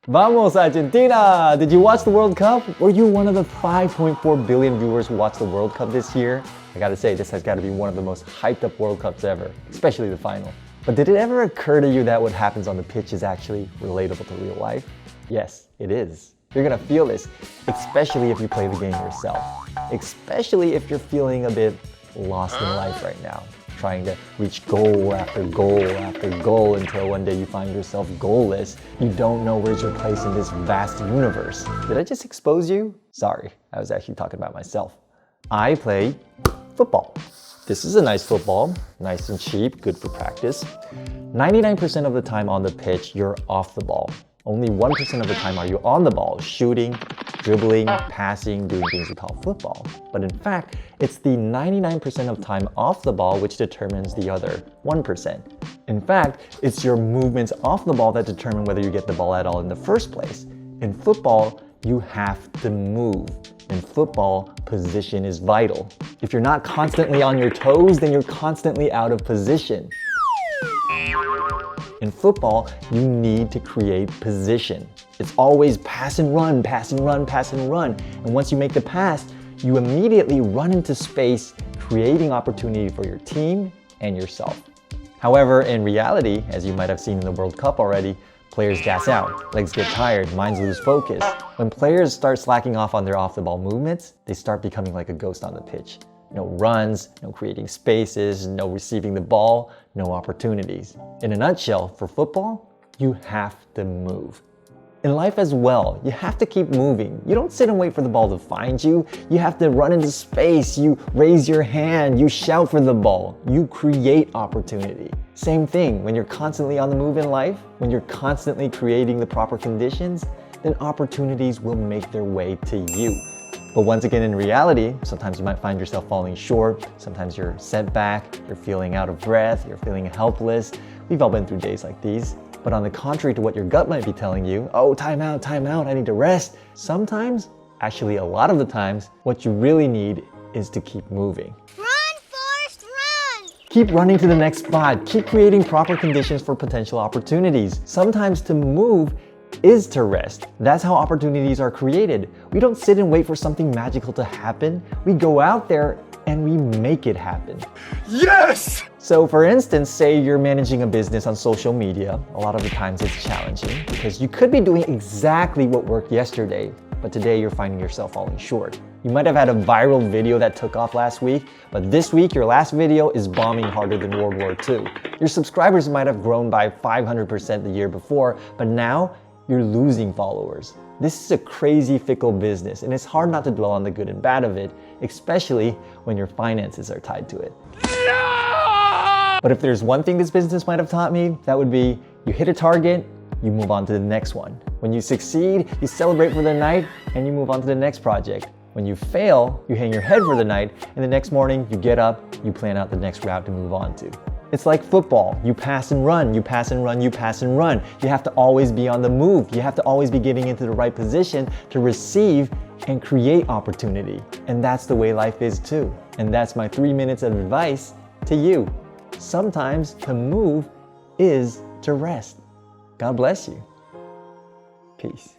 Vamos, Argentina! Did you watch the World Cup? Were you one of the 5.4 billion viewers who watched the World Cup this year? I gotta say, this has gotta be one of the most hyped up World Cups ever, especially the final. But did it ever occur to you that what happens on the pitch is actually relatable to real life? Yes, it is. You're gonna feel this, especially if you play the game yourself. Especially if you're feeling a bit lost in life right now, trying to reach goal after goal after goal until one day you find yourself goalless. You don't know where's your place in this vast universe. Did I just expose you? Sorry, I was actually talking about myself. I play football. This is a nice football, nice and cheap, good for practice. 99% of the time on the pitch, you're off the ball. Only 1% of the time are you on the ball, shooting, dribbling, passing, doing things we call football. But in fact, it's the 99% of time off the ball which determines the other 1%. In fact, it's your movements off the ball that determine whether you get the ball at all in the first place. In football, you have to move. In football, position is vital. If you're not constantly on your toes, then you're constantly out of position. In football, you need to create position. It's always pass and run, pass and run, pass and run. And once you make the pass, you immediately run into space, creating opportunity for your team and yourself. However, in reality, as you might have seen in the World Cup already, players gas out, legs get tired, minds lose focus. When players start slacking off on their off-the-ball movements, they start becoming like a ghost on the pitch. No runs, no creating spaces, no receiving the ball, no opportunities. In a nutshell, for football, you have to move. In life as well, you have to keep moving. You don't sit and wait for the ball to find you. You have to run into space. You raise your hand. You shout for the ball. You create opportunity. Same thing, when you're constantly on the move in life, when you're constantly creating the proper conditions, then opportunities will make their way to you. But once again, in reality, sometimes you might find yourself falling short. Sometimes you're set back, you're feeling out of breath, you're feeling helpless. We've all been through days like these. But on the contrary to what your gut might be telling you, oh, time out, I need to rest. Sometimes, actually a lot of the times, what you really need is to keep moving. Run, Forrest, run! Keep running to the next spot. Keep creating proper conditions for potential opportunities. Sometimes to move is to rest. That's how opportunities are created. We don't sit and wait for something magical to happen. We go out there and we make it happen. Yes! So for instance, say you're managing a business on social media. A lot of the times it's challenging because you could be doing exactly what worked yesterday, but today you're finding yourself falling short. You might have had a viral video that took off last week, but this week your last video is bombing harder than World War II. Your subscribers might have grown by 500% the year before, but now you're losing followers. This is a crazy fickle business, and it's hard not to dwell on the good and bad of it, especially when your finances are tied to it. No! But if there's one thing this business might have taught me, that would be you hit a target, you move on to the next one. When you succeed, you celebrate for the night, and you move on to the next project. When you fail, you hang your head for the night, and the next morning you get up, you plan out the next route to move on to. It's like football. You pass and run, you pass and run, you pass and run. You have to always be on the move. You have to always be getting into the right position to receive and create opportunity. And that's the way life is too. And that's my 3 minutes of advice to you. Sometimes to move is to rest. God bless you. Peace.